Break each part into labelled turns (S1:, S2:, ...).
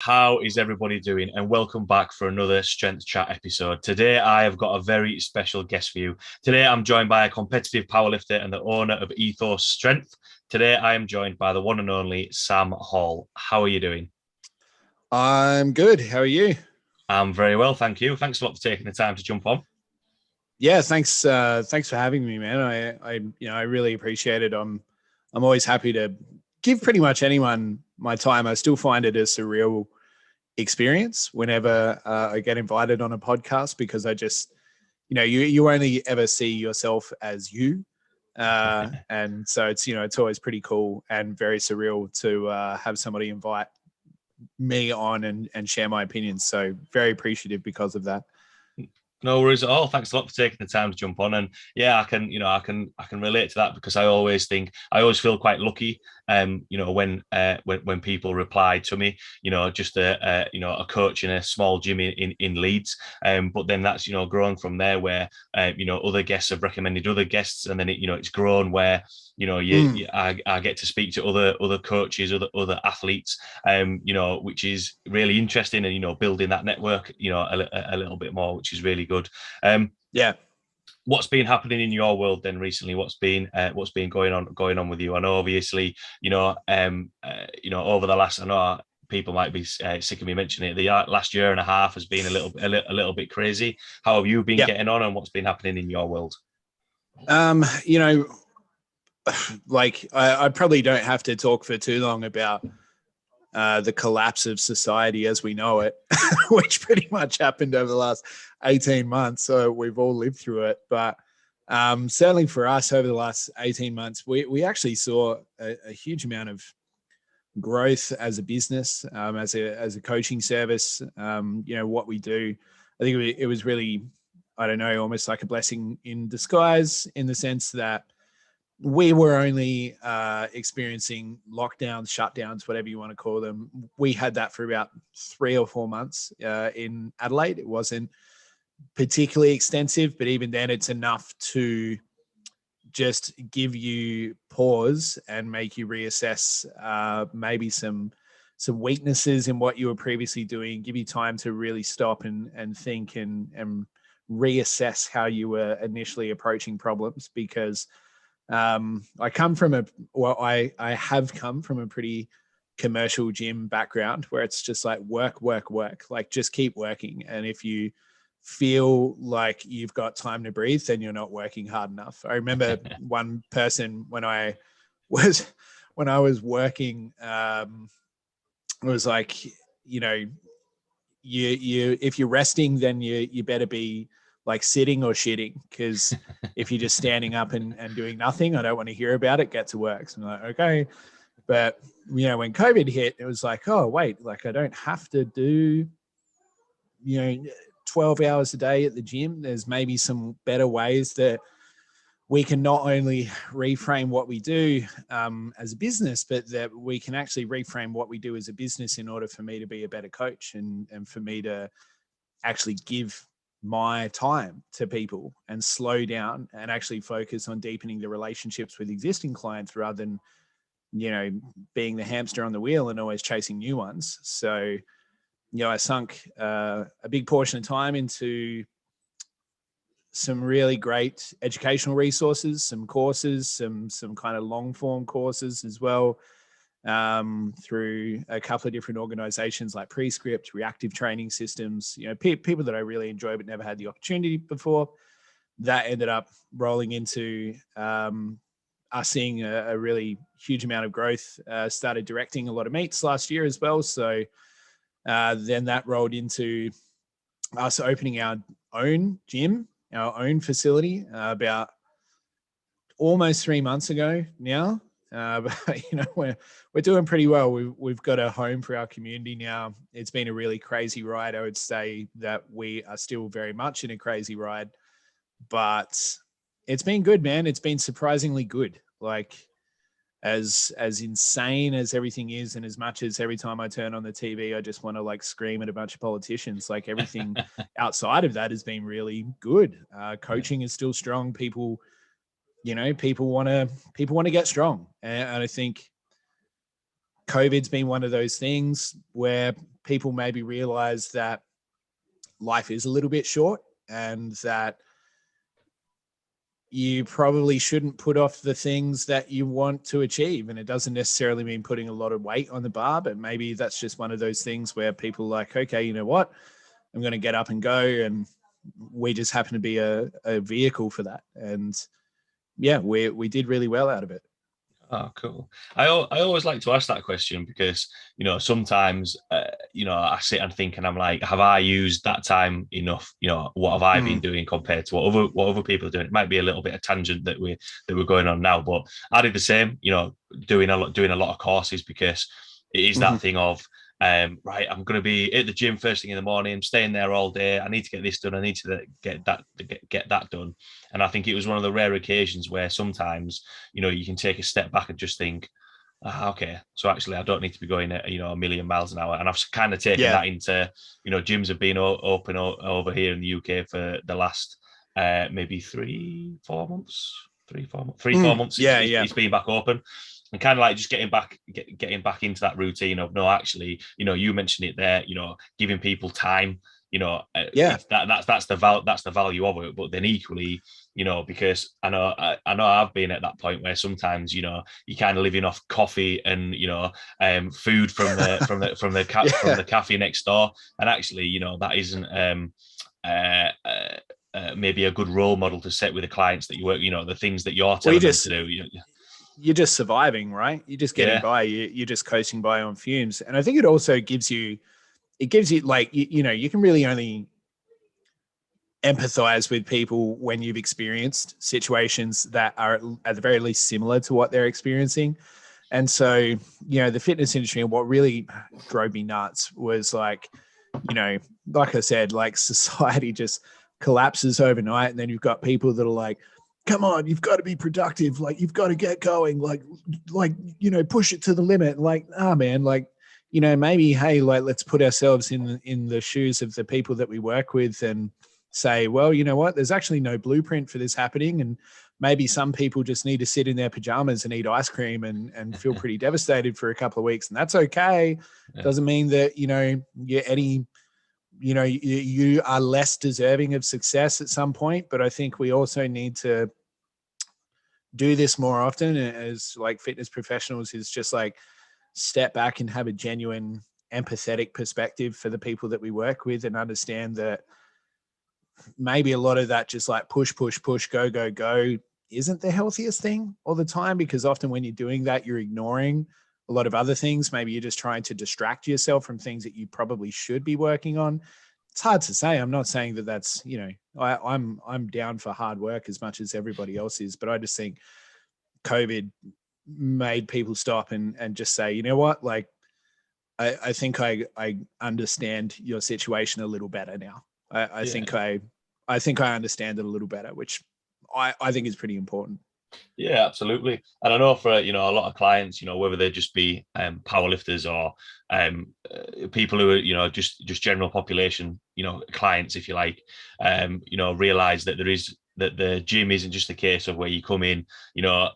S1: How is everybody doing? And welcome back for another Strength Chat episode. Today, I have got a very special guest for you. Today, I'm joined by a competitive powerlifter and the owner of Ethos Strength. Today, I am joined by the one and only Sam Hall. How are you doing?
S2: I'm good. How are you?
S1: I'm very well, thank you. Thanks a lot for taking the time to jump on.
S2: Yeah, thanks. Thanks for having me, man. I really appreciate it. I'm always happy to give pretty much anyone my time. I still find it a surreal experience whenever I get invited on a podcast because I just, you only ever see yourself as you, and so it's always pretty cool and very surreal to have somebody invite me on and share my opinions. So very appreciative because of that.
S1: No worries at all. Thanks a lot for taking the time to jump on. And yeah, I can relate to that because I always feel quite lucky. When people reply to me, just a coach in a small gym in Leeds. But then that's grown from there where other guests have recommended other guests, and then it's grown where I get to speak to other coaches, other athletes, which is really interesting, and building that network, a little bit more, which is really good.
S2: Yeah.
S1: What's been happening in your world then recently? What's been going on with you? I know obviously, over the last, I know people might be sick of me mentioning it. The last year and a half has been a little bit crazy. How have you been
S2: Yeah.
S1: getting on, and what's been happening in your world?
S2: Um, you know, I probably don't have to talk for too long about the collapse of society as we know it, which pretty much happened over the last 18 months. So we've all lived through it. But certainly for us over the last 18 months, we actually saw a huge amount of growth as a business, as a coaching service. What we do, I think it was really, I don't know, almost like a blessing in disguise in the sense that we were only experiencing lockdowns, shutdowns, whatever you want to call them. We had that for about 3 or 4 months in Adelaide. It wasn't particularly extensive, but even then it's enough to just give you pause and make you reassess maybe some weaknesses in what you were previously doing, give you time to really stop and think and reassess how you were initially approaching problems. Because I have come from a pretty commercial gym background where it's just like work, like just keep working. And if you feel like you've got time to breathe, then you're not working hard enough. I remember one person when I was working, was like, you if you're resting, then you better be like sitting or shitting, because if you're just standing up and doing nothing, I don't want to hear about it. Get to work. So I'm like, okay. But when COVID hit, it was like, oh wait, like I don't have to do 12 hours a day at the gym. There's maybe some better ways that we can not only reframe what we do as a business, but that we can actually reframe what we do as a business in order for me to be a better coach and for me to actually give my time to people and slow down and actually focus on deepening the relationships with existing clients rather than, being the hamster on the wheel and always chasing new ones. So, I sunk a big portion of time into some really great educational resources, some courses, some kind of long form courses as well, through a couple of different organizations like Prescript, Reactive Training Systems, people that I really enjoy but never had the opportunity before. That ended up rolling into us seeing a really huge amount of growth. Started directing a lot of meets last year as well. So then that rolled into us opening our own gym, our own facility, about almost 3 months ago now. But we're doing pretty well. We've got a home for our community now. It's been a really crazy ride. I would say that we are still very much in a crazy ride, but it's been good, man. It's been surprisingly good. Like as insane as everything is, and as much as every time I turn on the TV, I just want to like scream at a bunch of politicians. Like everything outside of that has been really good. Coaching is still strong. People want to get strong, and I think COVID's been one of those things where people maybe realize that life is a little bit short and that you probably shouldn't put off the things that you want to achieve. And it doesn't necessarily mean putting a lot of weight on the bar, but maybe that's just one of those things where people are like, okay, you know what? I'm going to get up and go. And we just happen to be a vehicle for that. And yeah, we did really well out of it.
S1: Oh, cool. I always like to ask that question because, you know, sometimes, you know, I sit and think and I'm like, have I used that time enough? You know, what have I been doing compared to what other people are doing? It might be a little bit of tangent that we're going on now, but I did the same, you know, doing a lot of courses because it is that thing of, right, I'm going to be at the gym first thing in the morning, staying there all day. I need to get this done. I need to get that done. And I think it was one of the rare occasions where sometimes, you know, you can take a step back and just think, okay, so actually I don't need to be going at, you know, a million miles an hour. And I've kind of taken that into, you know, gyms have been open over here in the UK for the last maybe 3-4 months. 3-4 months. It's been back open. And kind of like just getting back into that routine of, no, actually, you know, you mentioned it there, you know, giving people time, you know, that's the value of it. But then equally, you know, because I know I've been at that point where sometimes, you know, you're kind of living off coffee and, you know, food from the cafe next door, and actually, you know, that isn't maybe a good role model to set with the clients that you work, you know, the things that you're telling them to do.
S2: You're just surviving, right? You're just getting by. You're just coasting by on fumes. And I think it also gives you like, you know, you can really only empathize with people when you've experienced situations that are at the very least similar to what they're experiencing. And so, you know, the fitness industry, and what really drove me nuts was like, you know, like I said, like society just collapses overnight. And then you've got people that are like, come on, you've got to be productive. Like, you've got to get going, like, you know, push it to the limit. Like, man, like, you know, maybe, hey, like, let's put ourselves in the shoes of the people that we work with and say, well, you know what, there's actually no blueprint for this happening. And maybe some people just need to sit in their pajamas and eat ice cream and feel pretty devastated for a couple of weeks. And that's okay. Yeah. Doesn't mean that, you know, you are less deserving of success at some point. But I think we also need to do this more often as like fitness professionals, is just like step back and have a genuine empathetic perspective for the people that we work with, and understand that maybe a lot of that just like push, go isn't the healthiest thing all the time, because often when you're doing that, you're ignoring a lot of other things. Maybe you're just trying to distract yourself from things that you probably should be working on. It's hard to say. I'm not saying that that's, you know, I'm down for hard work as much as everybody else is, but I just think COVID made people stop and just say, you know what, like, I think I understand your situation a little better now. I think I understand it a little better, which I think is pretty important.
S1: Yeah, absolutely. And I know for, you know, a lot of clients, you know, whether they just be powerlifters or people who are, you know, just general population, you know, clients, if you like, you know, realize that that the gym isn't just a case of where you come in, you know,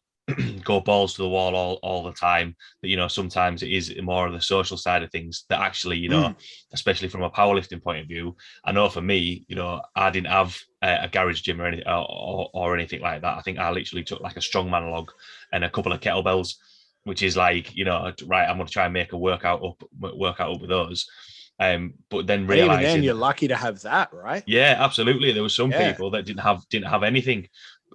S1: go balls to the wall all the time. That, you know, sometimes it is more of the social side of things that actually, you know, especially from a powerlifting point of view. I know for me, you know, I didn't have a garage gym or anything or anything like that. I think I literally took like a strongman log and a couple of kettlebells, which is like, you know, right, I'm going to try and make a workout up with those. But then realizing,
S2: even then, you're lucky to have that, right?
S1: Yeah, absolutely. There were some people that didn't have anything.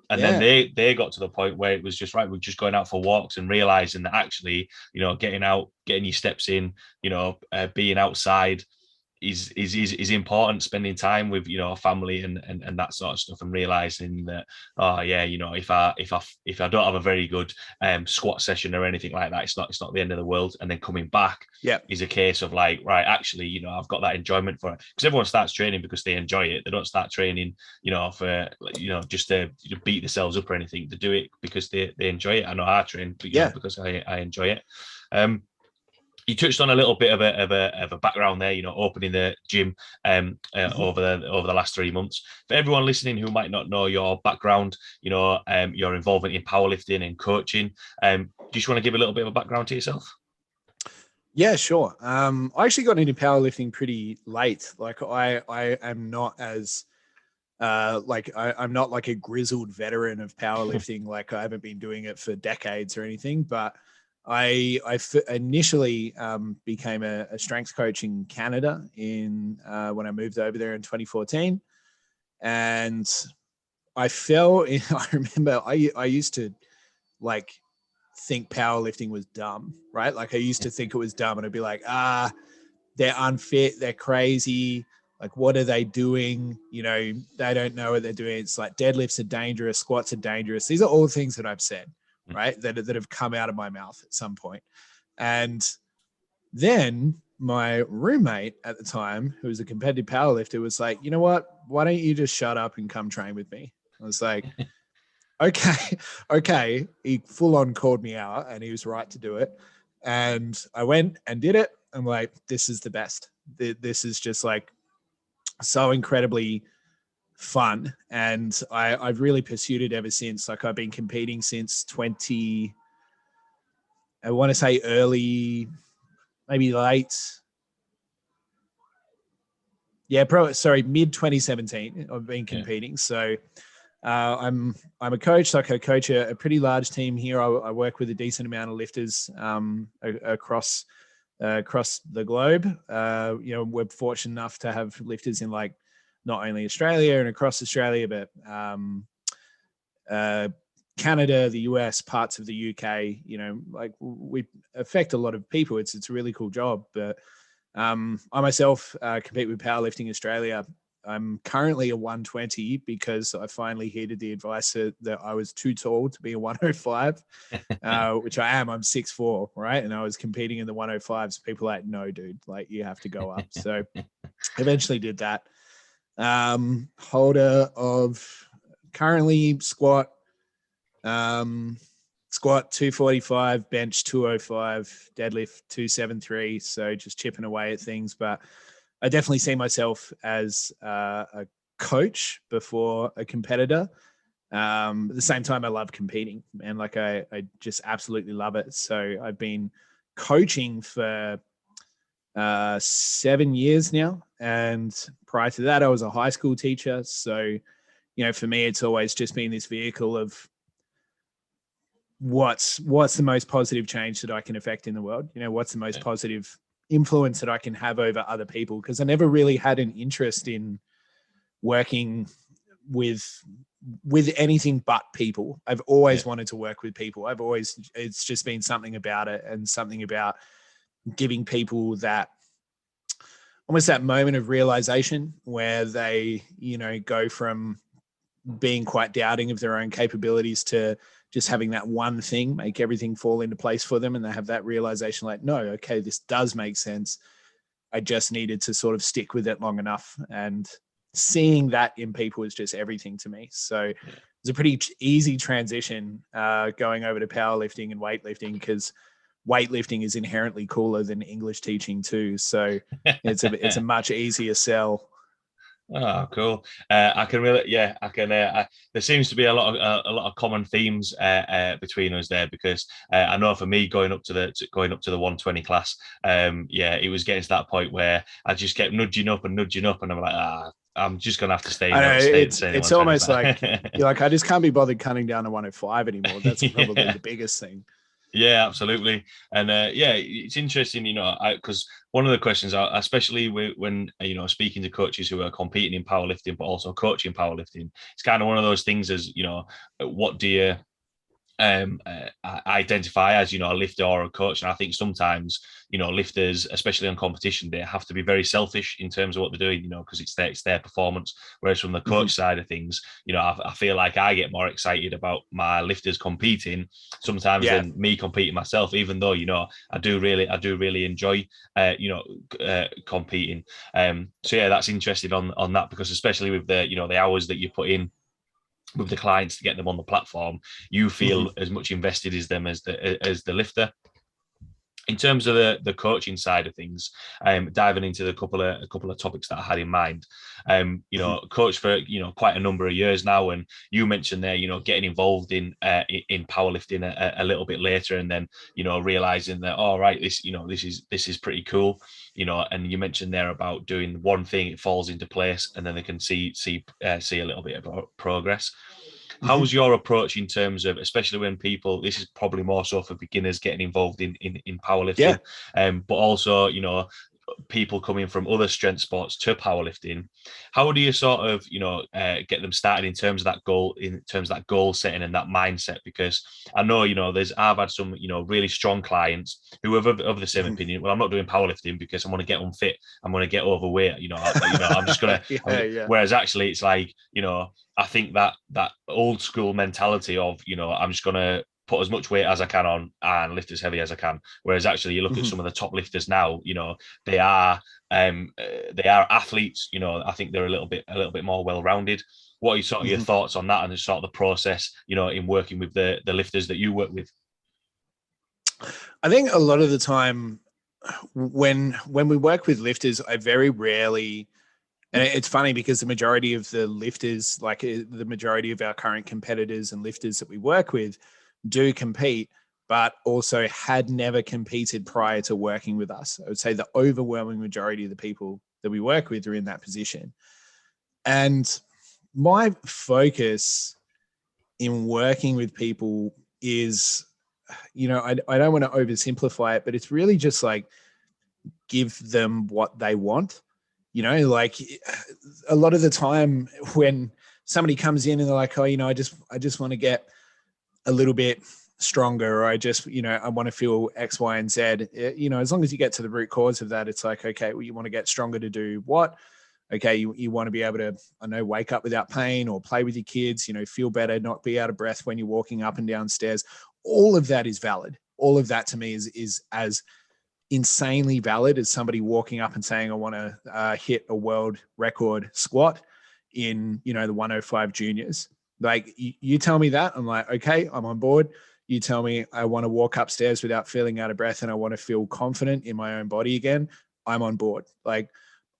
S1: And then they got to the point where it was just, right, we're just going out for walks and realizing that actually, you know, getting out, getting your steps in, you know, being outside is important, spending time with, you know, family and that sort of stuff, and realizing that, oh yeah, you know, if I don't have a very good squat session or anything like that, it's not the end of the world. And then coming back is a case of like, right, actually, you know, I've got that enjoyment for it, because everyone starts training because they enjoy it. They don't start training, you know, for, you know, just to beat themselves up or anything. They do it because they enjoy it. I know I train, but, you know, because I enjoy it. You touched on a little bit of a background there, you know, opening the gym over the last 3 months. For everyone listening who might not know your background, you know, your involvement in powerlifting and coaching, do you just want to give a little bit of a background to yourself?
S2: Yeah, sure. I actually got into powerlifting pretty late. Like I am not as I'm not like a grizzled veteran of powerlifting. Like I haven't been doing it for decades or anything, but initially became a strength coach in Canada in when I moved over there in 2014, and I fell in. I remember I used to like think powerlifting was dumb, right? Like I used to think it was dumb, and I'd be like, they're unfit, they're crazy. Like, what are they doing? You know, they don't know what they're doing. It's like deadlifts are dangerous, squats are dangerous. These are all things that I've said, right? That have come out of my mouth at some point. And then my roommate at the time, who was a competitive powerlifter, was like, you know what? Why don't you just shut up and come train with me? I was like, okay, okay. He full on called me out, and he was right to do it. And I went and did it. I'm like, this is the best. This is just like so incredibly fun. And I've really pursued it ever since. Like I've been competing since I want to say early, maybe late. Yeah, mid 2017. I've been competing. Yeah. So I'm a coach. Like I coach a pretty large team here. I work with a decent amount of lifters across the globe. You know, we're fortunate enough to have lifters in like not only Australia and across Australia, but Canada, the US, parts of the UK. You know, like we affect a lot of people. It's a really cool job. But I myself compete with Powerlifting Australia. I'm currently a 120 because I finally heeded the advice that I was too tall to be a 105, which I am. I'm 6'4", right? And I was competing in the 105s. People were like, no, dude, like you have to go up. So eventually did that. Holder of currently squat 245, bench 205, deadlift 273. So just chipping away at things, but I definitely see myself as a coach before a competitor. At the same time, I love competing, and like I just absolutely love it. So I've been coaching for 7 years now, and prior to that, I was a high school teacher. So, you know, for me, it's always just been this vehicle of what's the most positive change that I can affect in the world. You know, what's the most positive influence that I can have over other people, because I never really had an interest in working with anything but people. I've always wanted to work with people. It's just been something about it, and something about giving people that almost that moment of realization where they, you know, go from being quite doubting of their own capabilities to just having that one thing make everything fall into place for them. And they have that realization like, no, okay, this does make sense. I just needed to sort of stick with it long enough. And seeing that in people is just everything to me. So it's a pretty easy transition going over to powerlifting and weightlifting, because weightlifting is inherently cooler than English teaching too. So it's a much easier sell.
S1: Oh, cool! I can really, I can. There seems to be a lot of common themes between us there, because I know for me going up to the 120 class, it was getting to that point where I just kept nudging up, and I'm like, I'm just gonna have to stay.
S2: It's almost like you're like, I just can't be bothered cutting down to 105 anymore. That's probably the biggest thing.
S1: Yeah, absolutely. And it's interesting, you know, because one of the questions, especially when, you know, speaking to coaches who are competing in powerlifting, but also coaching powerlifting, it's kind of one of those things as, you know, what do you identify as, you know, a lifter or a coach? And I think sometimes, you know, lifters, especially on competition day, have to be very selfish in terms of what they're doing, you know, because it's their performance. Whereas from the coach side of things, you know, I feel like I get more excited about my lifters competing sometimes than me competing myself, even though, you know, I do really enjoy competing. So yeah, that's interesting on that, because especially with the, you know, the hours that you put in with the clients to get them on the platform, you feel as much invested as them as the lifter. In terms of the coaching side of things, diving into a couple of topics that I had in mind, coach for quite a number of years now, and you mentioned there, getting involved in powerlifting a little bit later, and then realizing that, all right, this is pretty cool, and you mentioned there about doing one thing, it falls into place, and then they can see a little bit of progress. How was your approach in terms of, especially when people, this is probably more so for beginners getting involved in
S2: Yeah.
S1: powerlifting, but also, people coming from other strength sports to powerlifting. How do you sort of, get them started in terms of that goal setting and that mindset? Because I know, I've had some, really strong clients who have of the same opinion. Well, I'm not doing powerlifting because I want to get unfit. I'm going to get overweight. I'm just going to,
S2: Yeah.
S1: whereas actually it's like, I think that old school mentality of, I'm just going to put as much weight as I can on and lift as heavy as I can. Whereas actually you look at some of the top lifters now, they are athletes, I think they're a little bit more well-rounded. What are sort of your thoughts on that and sort of the process, in working with the lifters that you work with?
S2: I think a lot of the time when we work with lifters, I very rarely, and it's funny because the majority of the lifters, like the majority of our current competitors and lifters that we work with, do compete, but also had never competed prior to working with us. I would say the overwhelming majority of the people that we work with are in that position. And my focus in working with people is, I don't want to oversimplify it, but it's really just like give them what they want. Like a lot of the time when somebody comes in and they're like, oh, I just want to get a little bit stronger, or I just, I want to feel X, Y, and Z, as long as you get to the root cause of that, it's like, okay, well, you want to get stronger to do what? Okay, you want to be able to, wake up without pain, or play with your kids, feel better, not be out of breath when you're walking up and down stairs. All of that is valid. All of that to me is as insanely valid as somebody walking up and saying, I want to hit a world record squat in, the 105 juniors. Like you tell me that, I'm like, okay, I'm on board. You tell me I want to walk upstairs without feeling out of breath and I want to feel confident in my own body again, I'm on board. Like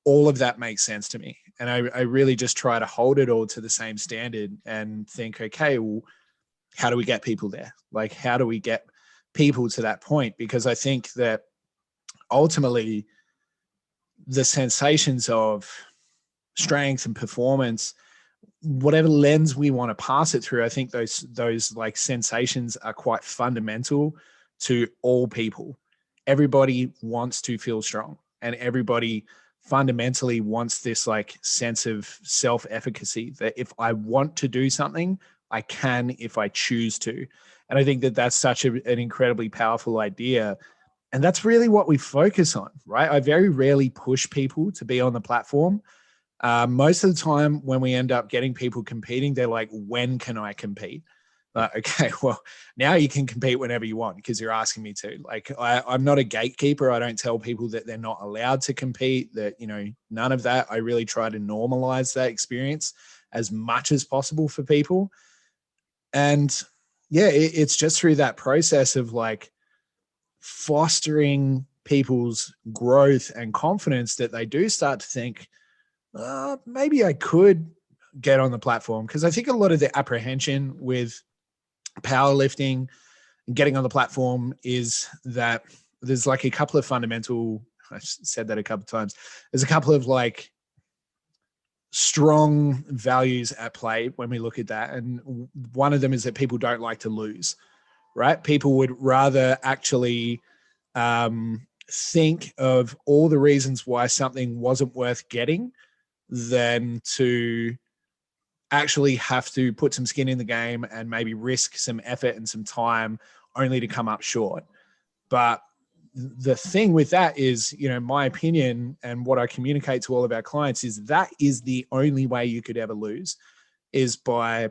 S2: all of that makes sense to me. And I really just try to hold it all to the same standard and think, okay, well, how do we get people there? Like, how do we get people to that point? Because I think that ultimately the sensations of strength and performance, whatever lens we want to pass it through, I think those like sensations are quite fundamental to all people. Everybody wants to feel strong, and everybody fundamentally wants this like sense of self-efficacy that if I want to do something, I can if I choose to. And I think that that's such an incredibly powerful idea. And that's really what we focus on, right? I very rarely push people to be on the platform. Most of the time when we end up getting people competing, they're like, when can I compete? Okay, well, now you can compete whenever you want because you're asking me to. Like, I'm not a gatekeeper. I don't tell people that they're not allowed to compete, that, none of that. I really try to normalize that experience as much as possible for people. And yeah, it's just through that process of like fostering people's growth and confidence that they do start to think, maybe I could get on the platform. Because I think a lot of the apprehension with powerlifting and getting on the platform is that there's like a couple of fundamental, I said that a couple of times, there's a couple of like strong values at play when we look at that. And one of them is that people don't like to lose, right? People would rather actually think of all the reasons why something wasn't worth getting than to actually have to put some skin in the game and maybe risk some effort and some time only to come up short. But the thing with that is, my opinion and what I communicate to all of our clients is that is the only way you could ever lose, is by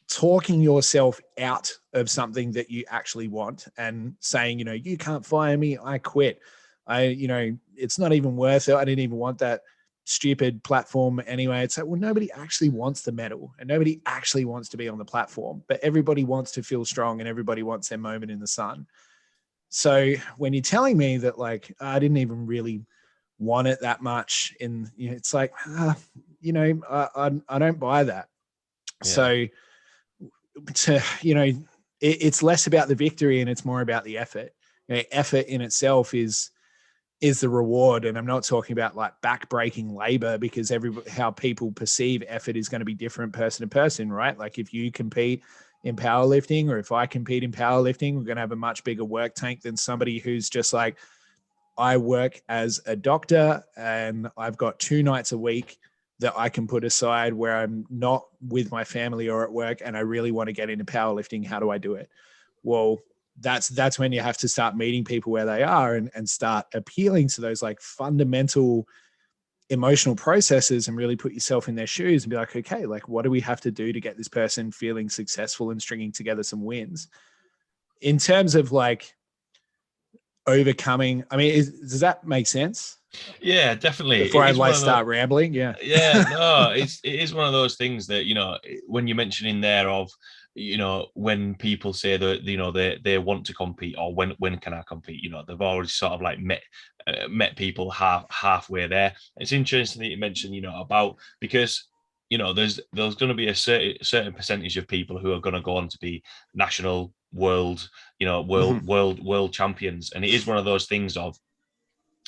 S2: talking yourself out of something that you actually want and saying, you can't fire me, I quit. It's not even worth it. I didn't even want that stupid platform anyway. It's like, well, nobody actually wants the medal and nobody actually wants to be on the platform, but everybody wants to feel strong and everybody wants their moment in the sun. So when you're telling me that, like, I didn't even really want it that much, it's like, I don't buy that.
S1: Yeah.
S2: So it's less about the victory and it's more about the effort. Effort in itself is the reward. And I'm not talking about like back-breaking labor, because how people perceive effort is going to be different person to person, right? Like if you compete in powerlifting, or if I compete in powerlifting, we're going to have a much bigger work tank than somebody who's just like, I work as a doctor and I've got 2 nights a week that I can put aside where I'm not with my family or at work, and I really want to get into powerlifting. How do I do it? Well, that's when you have to start meeting people where they are and start appealing to those like fundamental emotional processes and really put yourself in their shoes and be like, okay, like what do we have to do to get this person feeling successful and stringing together some wins? In terms of like overcoming, I mean, does that make sense?
S1: Yeah, definitely.
S2: Before
S1: It
S2: I
S1: is one
S2: like
S1: of those.
S2: start rambling, yeah.
S1: Yeah, no, it is one of those things that, when you're mentioning there of, when people say that, they want to compete, or when can I compete, they've already sort of like met people halfway there. It's interesting that you mentioned, about, because there's going to be a certain percentage of people who are going to go on to be national, world, world champions, and it is one of those things of,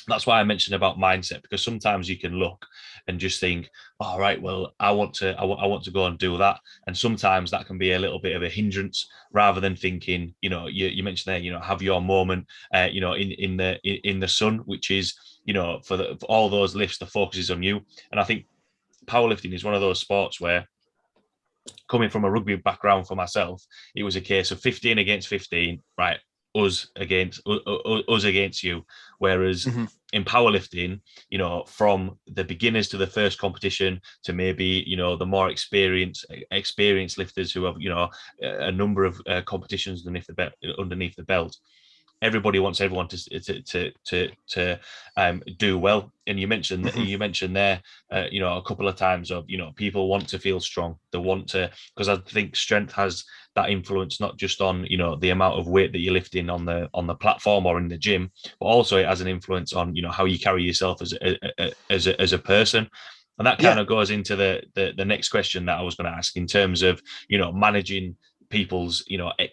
S1: that's why I mentioned about mindset, because sometimes you can look and just think, all right, well, I want to go and do that. And sometimes that can be a little bit of a hindrance, rather than thinking, you mentioned there, have your moment, in the sun, which is, for all those lifts, the focus is on you. And I think powerlifting is one of those sports where, coming from a rugby background for myself, it was a case of 15 against 15, right? Us against you. Whereas
S2: Mm-hmm.
S1: in powerlifting, from the beginners to the first competition to maybe, the more experienced lifters who have, a number of competitions underneath the belt, everybody wants everyone to do well. And
S2: Mm-hmm.
S1: you mentioned there, a couple of times of, people want to feel strong. They want to, because I think strength has that influence, not just on, the amount of weight that you're lifting on the platform or in the gym, but also it has an influence on, how you carry yourself as a person. And that kind
S2: Yeah.
S1: of goes into the next question that I was going to ask, in terms of, managing people's,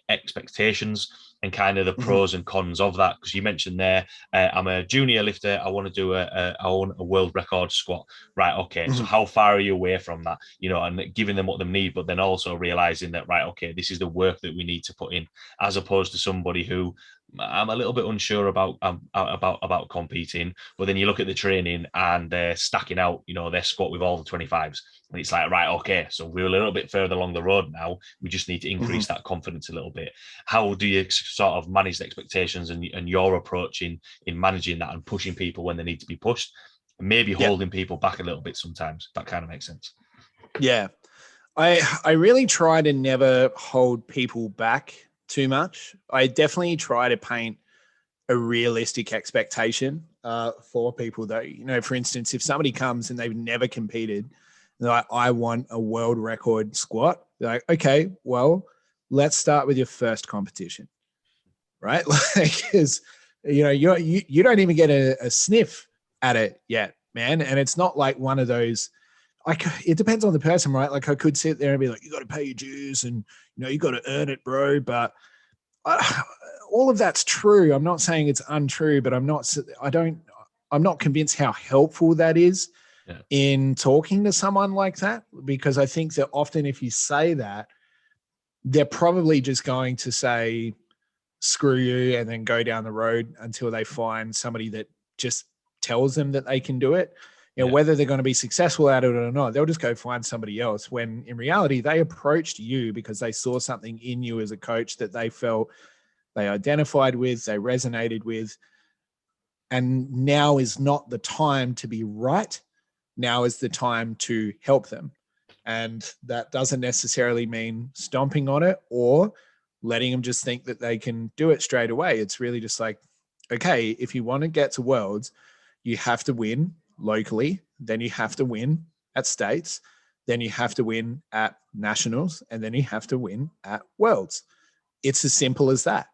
S1: expectations, and kind of the
S2: Mm-hmm.
S1: pros and cons of that. Because you mentioned there, I'm a junior lifter, I want to do I want a world record squat. Right, okay, so
S2: Mm-hmm.
S1: how far are you away from that? And giving them what they need, but then also realizing that, right, okay, this is the work that we need to put in, as opposed to somebody who, I'm a little bit unsure about competing, but then you look at the training and they're stacking out, their squat with all the 25s, and it's like, right, okay, so we're a little bit further along the road now. We just need to
S2: Mm-hmm.
S1: increase that confidence a little bit. How do you sort of manage the expectations, and your approach in managing that and pushing people when they need to be pushed, and maybe
S2: Yeah.
S1: holding people back a little bit sometimes? That kind of makes sense.
S2: Yeah. I really try to never hold people back too much. I definitely try to paint a realistic expectation for people, though. For instance, if somebody comes and they've never competed, they're like, I want a world record squat. They're like, okay, well, let's start with your first competition, right? Like, because you don't even get a sniff at it yet, man. And it's not like one of those. Like, it depends on the person, right? Like, I could sit there and be like, you got to pay your dues, and you got to earn it, bro. But all of that's true. I'm not saying it's untrue, but I'm not convinced how helpful that is
S1: Yeah.
S2: in talking to someone like that, because I think that often if you say that, they're probably just going to say, screw you, and then go down the road until they find somebody that just tells them that they can do it.
S1: Yeah.
S2: Whether they're going to be successful at it or not, they'll just go find somebody else, when in reality, they approached you because they saw something in you as a coach that they felt they identified with, they resonated with. And now is not the time to be right. Now is the time to help them. And that doesn't necessarily mean stomping on it or letting them just think that they can do it straight away. It's really just like, okay, if you want to get to worlds, you have to win locally, then you have to win at states, then you have to win at nationals, and then you have to win at worlds. It's as simple as that.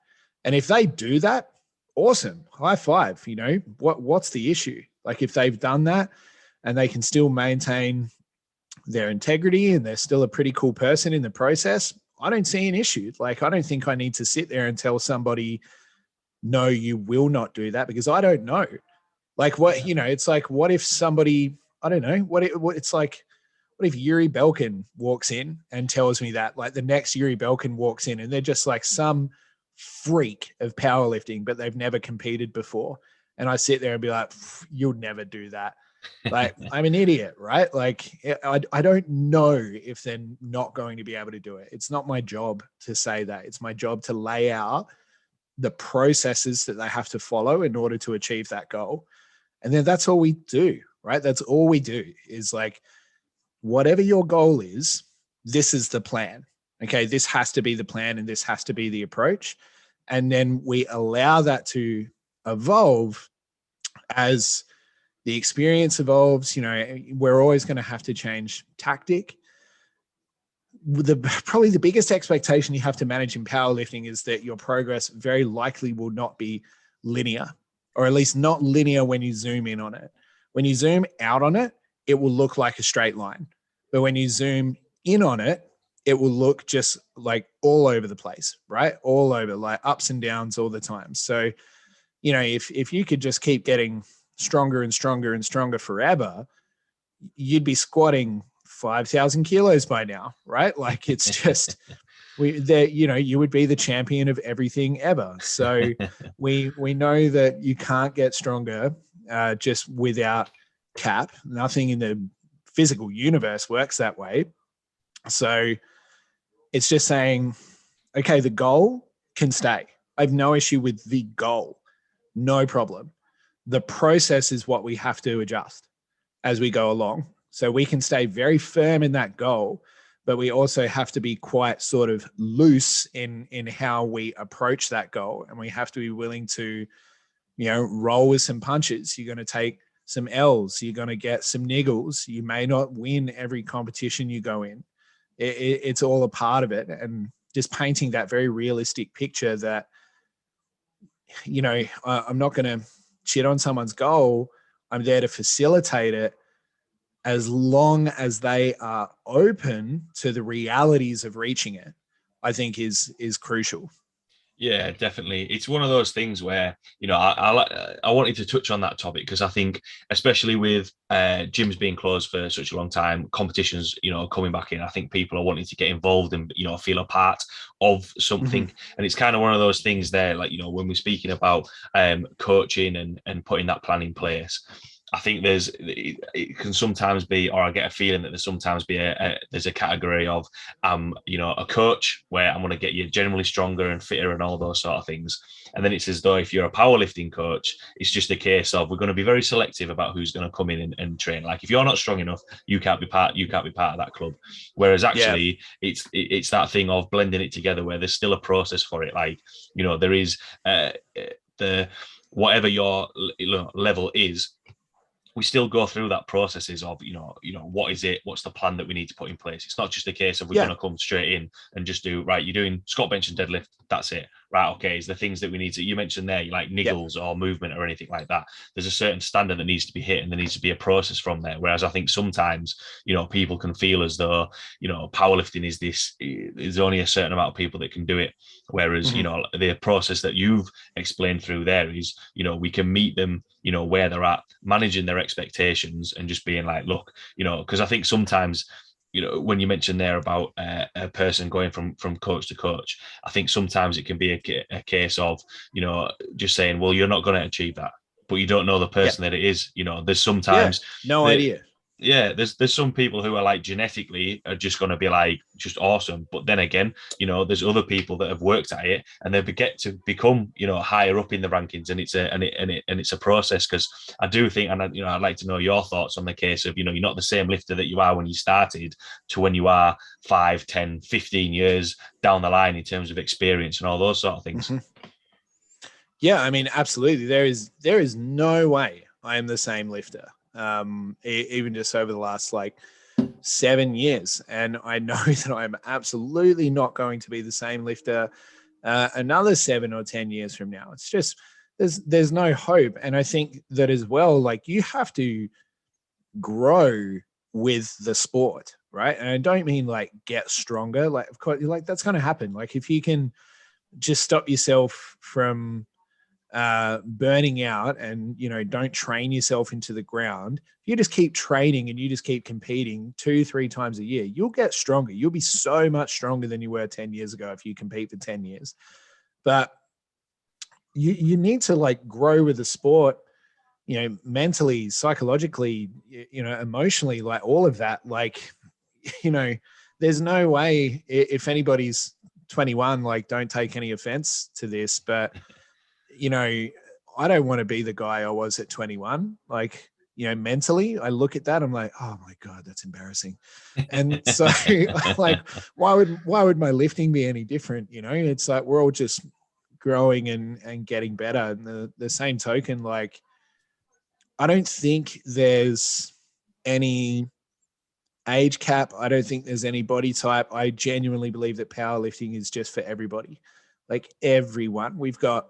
S2: And if they do that, awesome, high five. You know, what's the issue? Like if they've done that and they can still maintain their integrity and they're still a pretty cool person in the process, I don't see an issue. Like, I don't think I need to sit there and tell somebody, no, you will not do that, because I don't know. Like what, you know, it's like, what if somebody, I don't know, it's like, what if Yuri Belkin walks in and tells me that, like the next Yuri Belkin walks in and they're just like some freak of powerlifting, but they've never competed before. And I sit there and be like, you'll never do that. Like, I'm an idiot, right? Like, I don't know if they're not going to be able to do it. It's not my job to say that. It's my job to lay out the processes that they have to follow in order to achieve that goal. And then that's all we do, right? That's all we do is like, whatever your goal is, this is the plan. Okay, this has to be the plan and this has to be the approach. And then we allow that to evolve as the experience evolves. You know, we're always going to have to change tactic. Probably the biggest expectation you have to manage in powerlifting is that your progress very likely will not be linear, or at least not linear when you zoom in on it. When you zoom out on it, it will look like a straight line. But when you zoom in on it, it will look just like all over the place, right? All over, like ups and downs all the time. So, you know, if you could just keep getting stronger and stronger and stronger forever, you'd be squatting 5,000 kilos by now, right? Like it's just, you know, you would be the champion of everything ever. So we know that you can't get stronger just without cap. Nothing in the physical universe works that way. So it's just saying, okay, the goal can stay. I have no issue with the goal, no problem. The process is what we have to adjust as we go along. So we can stay very firm in that goal, but we also have to be quite sort of loose in how we approach that goal. And we have to be willing to, you know, roll with some punches. You're going to take some L's. You're going to get some niggles. You may not win every competition you go in. It's all a part of it. And just painting that very realistic picture that, you know, I'm not going to shit on someone's goal. I'm there to facilitate it as long as they are open to the realities of reaching it, I think is crucial.
S1: Yeah, definitely. It's one of those things where, you know, I wanted to touch on that topic because I think, especially with gyms being closed for such a long time, competitions, you know, coming back in, I think people are wanting to get involved and, you know, feel a part of something. Mm-hmm. And it's kind of one of those things there, like, you know, when we're speaking about coaching and putting that plan in place, I think it can sometimes be, or I get a feeling that there's sometimes be there's a category of, you know, a coach where I'm going to get you generally stronger and fitter and all those sort of things. And then it's as though if you're a powerlifting coach, it's just a case of we're going to be very selective about who's going to come in and train. Like if you're not strong enough, you can't be part of that club. Whereas actually it's that thing of blending it together where there's still a process for it. Like, you know, there is the whatever your level is, we still go through that processes of, you know, what is it? What's the plan that we need to put in place? It's not just a case of we're going to come straight in and just do, right, you're doing squat, bench and deadlift. That's it. Right. Okay. Is the things that we need to, you mentioned there, like niggles or movement or anything like that. There's a certain standard that needs to be hit and there needs to be a process from there. Whereas I think sometimes, you know, people can feel as though, you know, powerlifting is only a certain amount of people that can do it. Whereas, you know, the process that you've explained through there is, you know, we can meet them, you know, where they're at, managing their expectations and just being like, look, you know, because I think sometimes, you know, when you mentioned there about a person going from coach to coach, I think sometimes it can be a case of, you know, just saying, well, you're not going to achieve that, but you don't know the person that it is. You know, there's sometimes
S2: no idea.
S1: Yeah, there's some people who are like genetically are just going to be like just awesome, but then again, you know, there's other people that have worked at it and they get to become, you know, higher up in the rankings, and it's a process. Because I do think, and you know, I'd like to know your thoughts on the case of, you know, you're not the same lifter that you are when you started to when you are 5, 10, 15 years down the line in terms of experience and all those sort of things.
S2: Yeah, I mean, absolutely. There is no way I am the same lifter. Even just over the last like 7 years. And I know that I'm absolutely not going to be the same lifter another 7 or 10 years from now. It's just, there's no hope. And I think that as well, like you have to grow with the sport, right? And I don't mean like get stronger. Like, of course, like that's going to happen. Like if you can just stop yourself from burning out and, you know, don't train yourself into the ground, if you just keep training and you just keep competing 2-3 times a year, you'll get stronger. You'll be so much stronger than you were 10 years ago if you compete for 10 years. But you need to like grow with the sport, you know, mentally, psychologically, you know, emotionally, like all of that. Like, you know, there's no way, if anybody's 21, like don't take any offense to this, but, you know, I don't want to be the guy I was at 21. Like, you know, mentally, I look at that, I'm like, oh my God, that's embarrassing. And so like, why would my lifting be any different? You know, it's like, we're all just growing and getting better. And the same token, like, I don't think there's any age cap. I don't think there's any body type. I genuinely believe that powerlifting is just for everybody, like everyone. We've got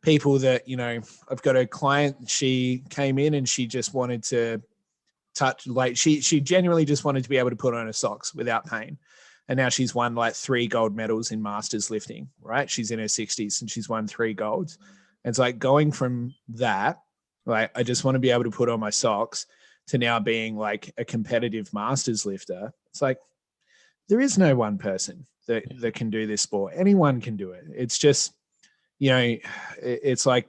S2: people that, you know, I've got a client, she came in and she just wanted to touch, like she genuinely just wanted to be able to put on her socks without pain. And now she's won like 3 gold medals in masters lifting, right? She's in her 60s and she's won 3 golds. And it's like going from that, like, I just want to be able to put on my socks, to now being like a competitive masters lifter. It's like, there is no one person that can do this sport. Anyone can do it. It's just, you know, it's like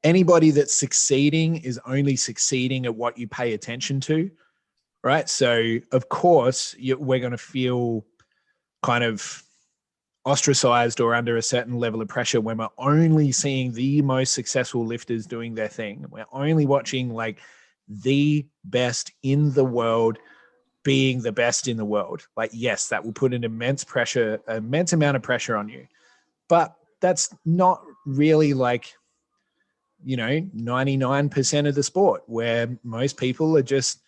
S2: anybody that's succeeding is only succeeding at what you pay attention to, right? So of course we're going to feel kind of ostracized or under a certain level of pressure when we're only seeing the most successful lifters doing their thing. We're only watching like the best in the world being the best in the world. Like, yes, that will put an immense amount of pressure on you, but that's not really like, you know, 99% of the sport, where most people are just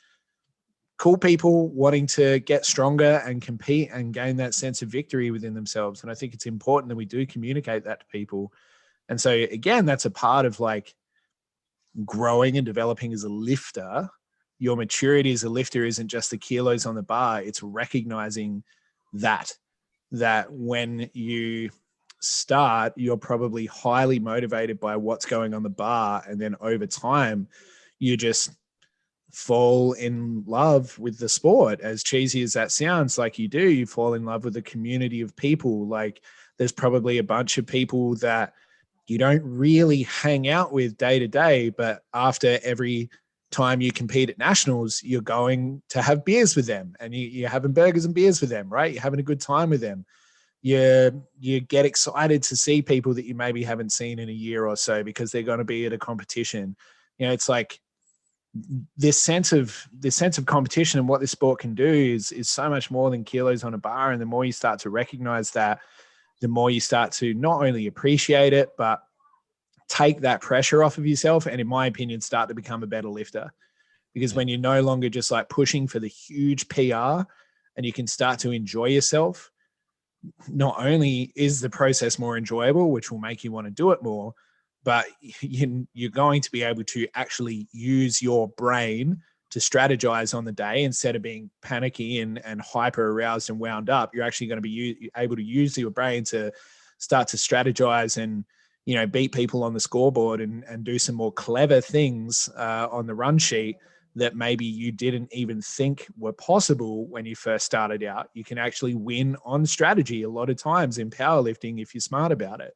S2: cool people wanting to get stronger and compete and gain that sense of victory within themselves. And I think it's important that we do communicate that to people. And so again, that's a part of like growing and developing as a lifter. Your maturity as a lifter isn't just the kilos on the bar. It's recognizing that when you start, you're probably highly motivated by what's going on the bar. And then over time, you just fall in love with the sport. As cheesy as that sounds, like you fall in love with the community of people. Like there's probably a bunch of people that you don't really hang out with day to day, but after every time you compete at nationals, you're going to have beers with them, and you're having burgers and beers with them, right? You're having a good time with them. You get excited to see people that you maybe haven't seen in a year or so because they're going to be at a competition. You know, it's like this sense of competition, and what this sport can do is so much more than kilos on a bar. And the more you start to recognize that, the more you start to not only appreciate it, but take that pressure off of yourself. And in my opinion, start to become a better lifter. Because when you're no longer just like pushing for the huge PR, and you can start to enjoy yourself, not only is the process more enjoyable, which will make you want to do it more, but you're going to be able to actually use your brain to strategize on the day instead of being panicky and hyper aroused and wound up. You're actually going to be able to use your brain to start to strategize and, you know, beat people on the scoreboard and do some more clever things on the run sheet that maybe you didn't even think were possible when you first started out. You can actually win on strategy a lot of times in powerlifting if you're smart about it.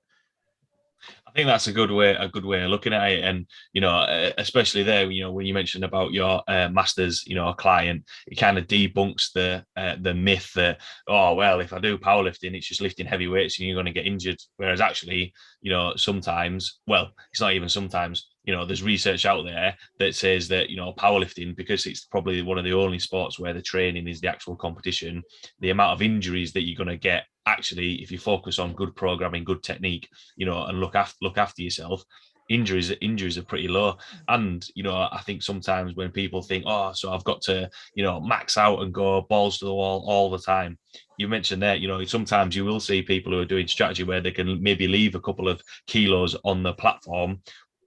S1: I think that's a good way of looking at it. And, you know, especially there, you know, when you mentioned about your masters, you know, a client, it kind of debunks the myth that, oh, well, if I do powerlifting, it's just lifting heavy weights and you're going to get injured. Whereas actually, you know, sometimes, well, it's not even sometimes, you know, there's research out there that says that, you know, powerlifting, because it's probably one of the only sports where the training is the actual competition, the amount of injuries that you're going to get, actually, if you focus on good programming, good technique, you know, and look after yourself, injuries are pretty low. And I think sometimes when people think, oh, so I've got to max out and go balls to the wall all the time, you mentioned that sometimes you will see people who are doing strategy where they can maybe leave a couple of kilos on the platform,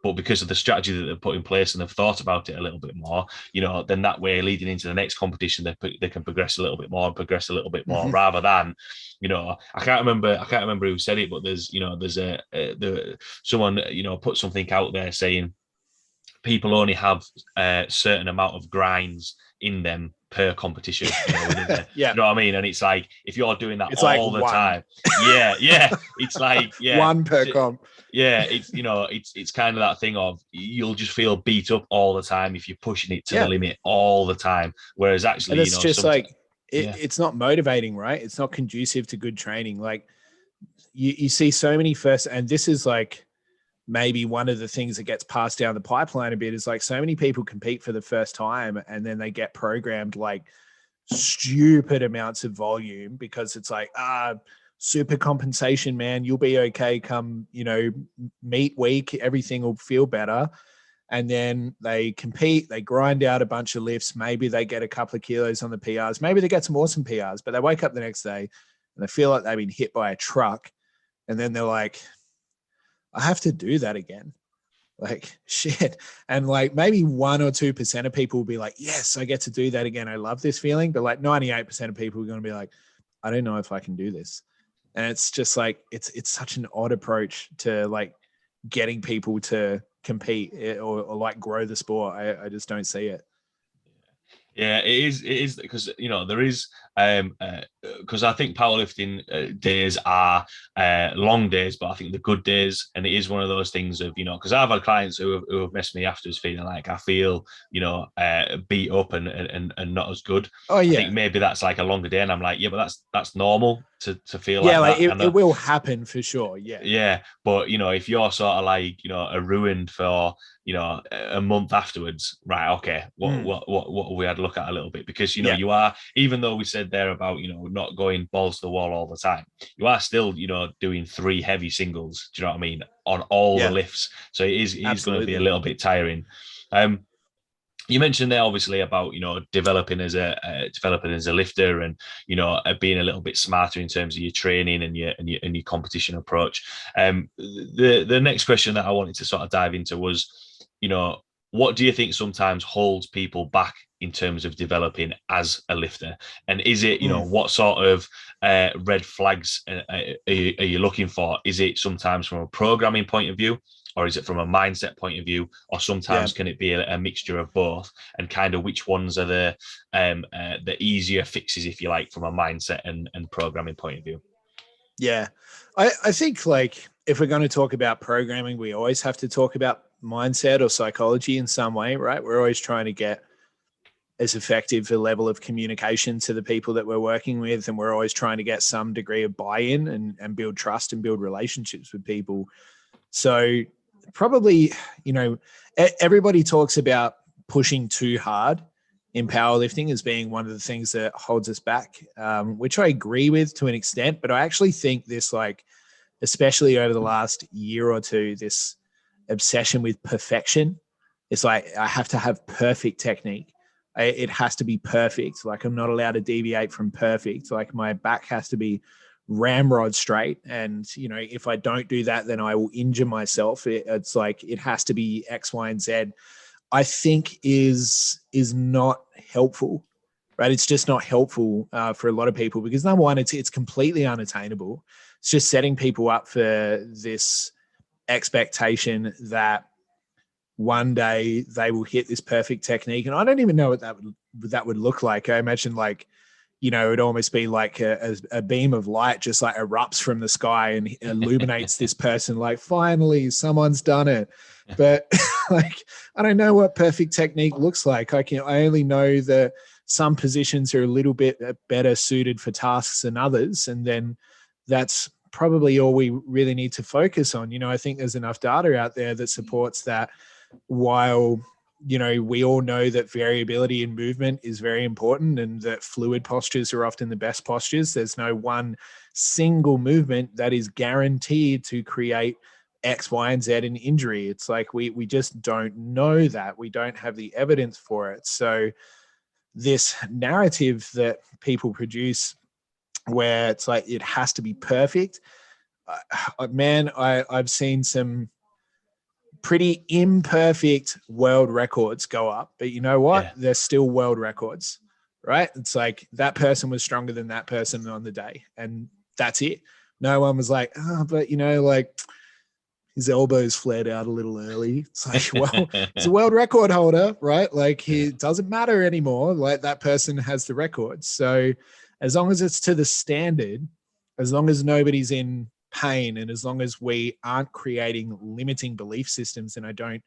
S1: but because of the strategy that they've put in place and they've thought about it a little bit more, then that way leading into the next competition, they can progress a little bit more and progress a little bit more, rather than, I can't remember who said it, but there's someone, put something out there saying people only have a certain amount of grinds in them per competition,
S2: yeah,
S1: you know what I mean? And it's like, if you're doing that
S2: it's
S1: all
S2: like
S1: the time, it's like,
S2: one per comp.
S1: It's kind of that thing of, you'll just feel beat up all the time if you're pushing it to the limit all the time. Whereas actually,
S2: and it's just like, it's not motivating, right? It's not conducive to good training. Like you see so many first, and this is like maybe one of the things that gets passed down the pipeline a bit, is like so many people compete for the first time and then they get programmed like stupid amounts of volume because it's like, super compensation, man, you'll be okay come, meet week, everything will feel better. And then they compete, they grind out a bunch of lifts. Maybe they get a couple of kilos on the PRs. Maybe they get some awesome PRs, but they wake up the next day and they feel like they've been hit by a truck. And then they're like, I have to do that again. Like, shit. And like maybe 1 or 2% of people will be like, yes, I get to do that again. I love this feeling. But like 98% of people are going to be like, I don't know if I can do this. And it's just like, it's such an odd approach to like getting people to compete or like grow the sport. I just don't see it.
S1: Yeah, it is because there is because I think powerlifting days are long days, but I think the good days, and it is one of those things of because I've had clients who have messed me afterwards feeling like I feel beat up and not as good.
S2: Oh yeah,
S1: I think maybe that's like a longer day, and I'm like, yeah, but that's normal to feel
S2: like
S1: that.
S2: It will happen for sure.
S1: Yeah, but if you're sort of like a ruined for a month afterwards, right? Okay, what we had to look at a little bit, because you are, even though we said there about not going balls to the wall all the time, you are still doing 3 heavy singles. Do you know what I mean, on all the lifts? So it is going to be a little bit tiring. You mentioned there obviously about developing as a lifter, and being a little bit smarter in terms of your training and your competition approach. The next question that I wanted to sort of dive into was, what do you think sometimes holds people back in terms of developing as a lifter? And is it what sort of red flags are you looking for? Is it sometimes from a programming point of view, or is it from a mindset point of view, or sometimes can it be a mixture of both? And kind of which ones are the easier fixes, if you like, from a mindset and programming point of view?
S2: Yeah, I think like if we're going to talk about programming, we always have to talk about mindset or psychology in some way, right? We're always trying to get as effective a level of communication to the people that we're working with, and we're always trying to get some degree of buy-in and build trust and build relationships with people. So probably, everybody talks about pushing too hard in powerlifting as being one of the things that holds us back, which I agree with to an extent. But I actually think this, like, especially over the last year or two, this obsession with perfection. It's like, I have to have perfect technique. It has to be perfect. Like, I'm not allowed to deviate from perfect. Like, my back has to be ramrod straight. And, if I don't do that, then I will injure myself. It's like, it has to be X, Y, and Z. I think is not helpful, right? It's just not helpful for a lot of people, because number one, it's completely unattainable. It's just setting people up for this expectation that one day they will hit this perfect technique. And I don't even know what that would look like. I imagine, like, it'd almost be like a beam of light just like erupts from the sky and illuminates this person. Like, finally, someone's done it. But like, I don't know what perfect technique looks like. I only know that some positions are a little bit better suited for tasks than others. And then that's probably all we really need to focus on. I think there's enough data out there that supports that. While we all know that variability in movement is very important, and that fluid postures are often the best postures. There's no one single movement that is guaranteed to create X, Y, and Z in injury. It's like we just don't know that. We don't have the evidence for it. So this narrative that people produce where it's like it has to be perfect, man, I've seen some pretty imperfect world records go up, but you know what?
S1: Yeah.
S2: They're still world records, right? It's like that person was stronger than that person on the day, and that's it. No one was like, oh, but you know, like his elbows flared out a little early. It's like, well, he's a world record holder, right? Like it doesn't matter anymore. Like that person has the record. So as long as it's to the standard, as long as nobody's in pain, and as long as we aren't creating limiting belief systems, then I don't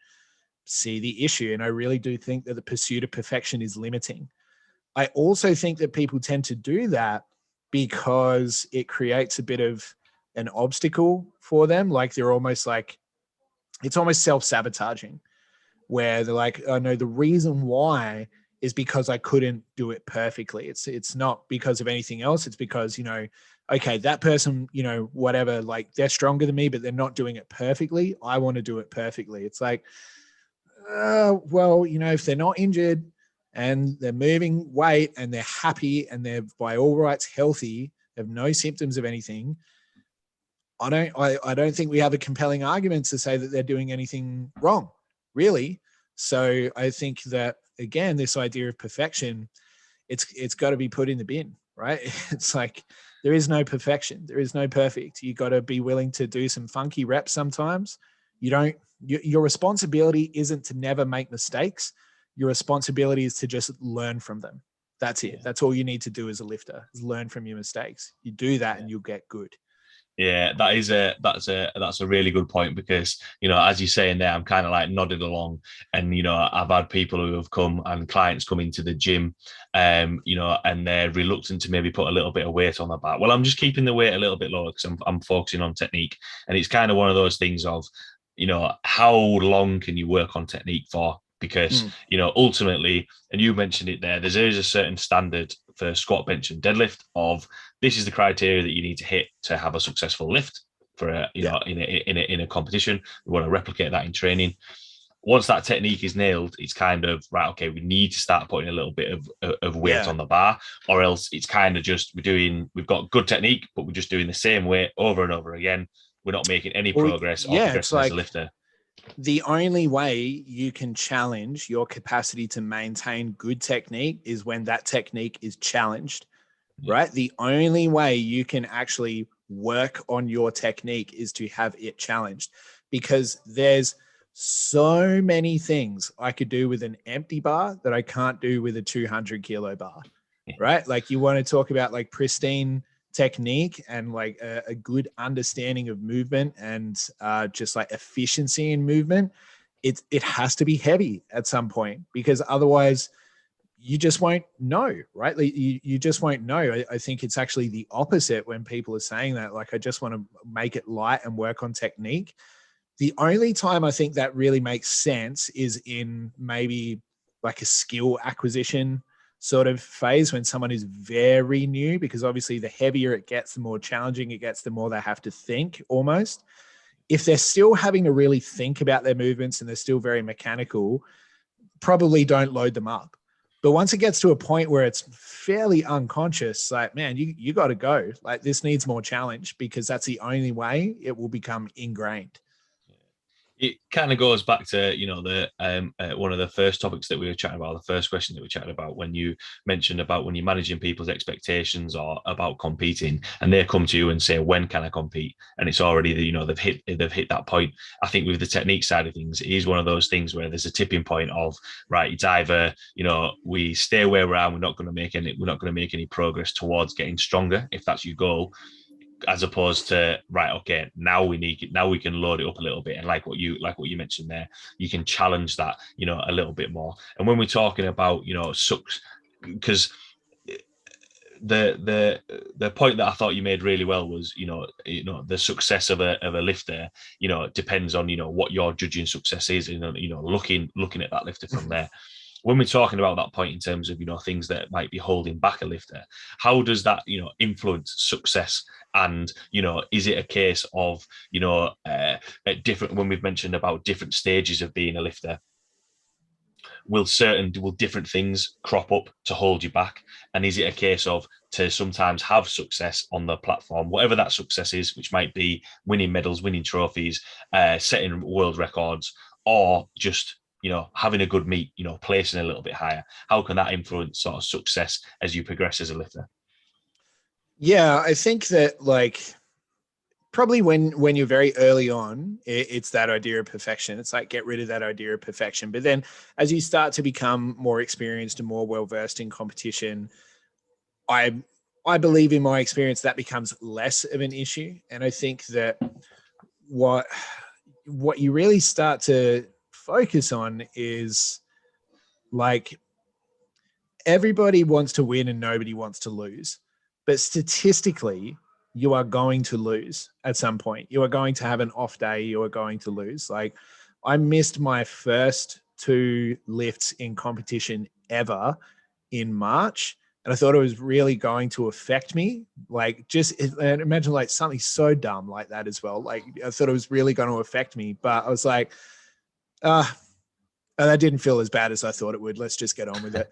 S2: see the issue. And I really do think that the pursuit of perfection is limiting. I also think that people tend to do that because it creates a bit of an obstacle for them. Like they're almost like, it's almost self-sabotaging, where they're like, oh no, the reason why is because I couldn't do it perfectly. It's not because of anything else. It's because, you know, okay, that person, you know, whatever, like they're stronger than me, but they're not doing it perfectly. I want to do it perfectly. It's like, well, you know, if they're not injured and they're moving weight and they're happy and they're by all rights healthy, have no symptoms of anything, I don't think we have a compelling argument to say that they're doing anything wrong, really. So I think that, again, this idea of perfection, it's got to be put in the bin, right? It's like there is no perfection. There is no perfect. You got to be willing to do some funky reps sometimes. Your responsibility isn't to never make mistakes. Your responsibility is to just learn from them. That's it. That's all you need to do as a lifter, is learn from your mistakes. You do that and you'll get good.
S1: Yeah, that's a really good point, because, you know, as you're saying there, I'm kind of like nodding along, and, you know, I've had people who have come and clients come into the gym, you know, and they're reluctant to maybe put a little bit of weight on the back. Well, I'm just keeping the weight a little bit lower because I'm focusing on technique, and it's kind of one of those things of, you know, how long can you work on technique for? Because, you know, ultimately, and you mentioned it there, there is a certain standard for squat, bench, and deadlift of this is the criteria that you need to hit to have a successful lift for a, you know, in a competition. We want to replicate that in training. Once that technique is nailed, it's kind of right. Okay, we need to start putting a little bit of weight on the bar, or else it's kind of just we've got good technique, but we're just doing the same weight over and over again. We're not making any progress or progressing as a lifter.
S2: The only way you can challenge your capacity to maintain good technique is when that technique is challenged, right? The only way you can actually work on your technique is to have it challenged, because there's so many things I could do with an empty bar that I can't do with a 200 kilo bar, right? Like you want to talk about like pristine technique and like a good understanding of movement and just like efficiency in movement, it has to be heavy at some point, because otherwise you just won't know, right? Like you just won't know. I think it's actually the opposite when people are saying that, like, I just want to make it light and work on technique. The only time I think that really makes sense is in maybe like a skill acquisition sort of phase, when someone is very new, because obviously the heavier it gets, the more challenging it gets, the more they have to think almost. If they're still having to really think about their movements and they're still very mechanical, probably don't load them up. But once it gets to a point where it's fairly unconscious, like, man, you got to go. Like, this needs more challenge, because that's the only way it will become ingrained.
S1: It kind of goes back to, you know, the one of the first topics that we were chatting about, the first question that we chatted about, when you mentioned about when you're managing people's expectations or about competing, and they come to you and say, when can I compete? And it's already, you know, they've hit that point. I think with the technique side of things, it is one of those things where there's a tipping point of, right, it's either, you know, we stay where we're at, we're not going to make any progress towards getting stronger, if that's your goal, as opposed to, right, okay, now we can load it up a little bit, and like what you mentioned there, you can challenge that, you know, a little bit more. And when we're talking about, you know, because the point that I thought you made really well was, you know, the success of a lifter, you know, depends on, you know, what your judging success is, you know, looking at that lifter from there. when we're talking about that point in terms of, things that might be holding back a lifter, how does that, influence success? And, is it a case of, at different, when we've mentioned about different stages of being a lifter, will different things crop up to hold you back? And is it a case of to sometimes have success on the platform, whatever that success is, which might be winning medals, winning trophies, setting world records, or just having a good meet, placing a little bit higher? How can that influence sort of success as you progress as a lifter?
S2: Yeah, I think that probably when you're very early on, it's that idea of perfection. It's like, get rid of that idea of perfection. But then as you start to become more experienced and more well-versed in competition, I believe in my experience that becomes less of an issue. And I think that what you really start to focus on is everybody wants to win and nobody wants to lose. But statistically, you are going to lose at some point. You are going to have an off day. You are going to lose. I missed my first 2 lifts in competition ever in March. And I thought it was really going to affect me. And imagine something so dumb like that as well. I thought it was really going to affect me, but I was like, that didn't feel as bad as I thought it would. Let's just get on with it.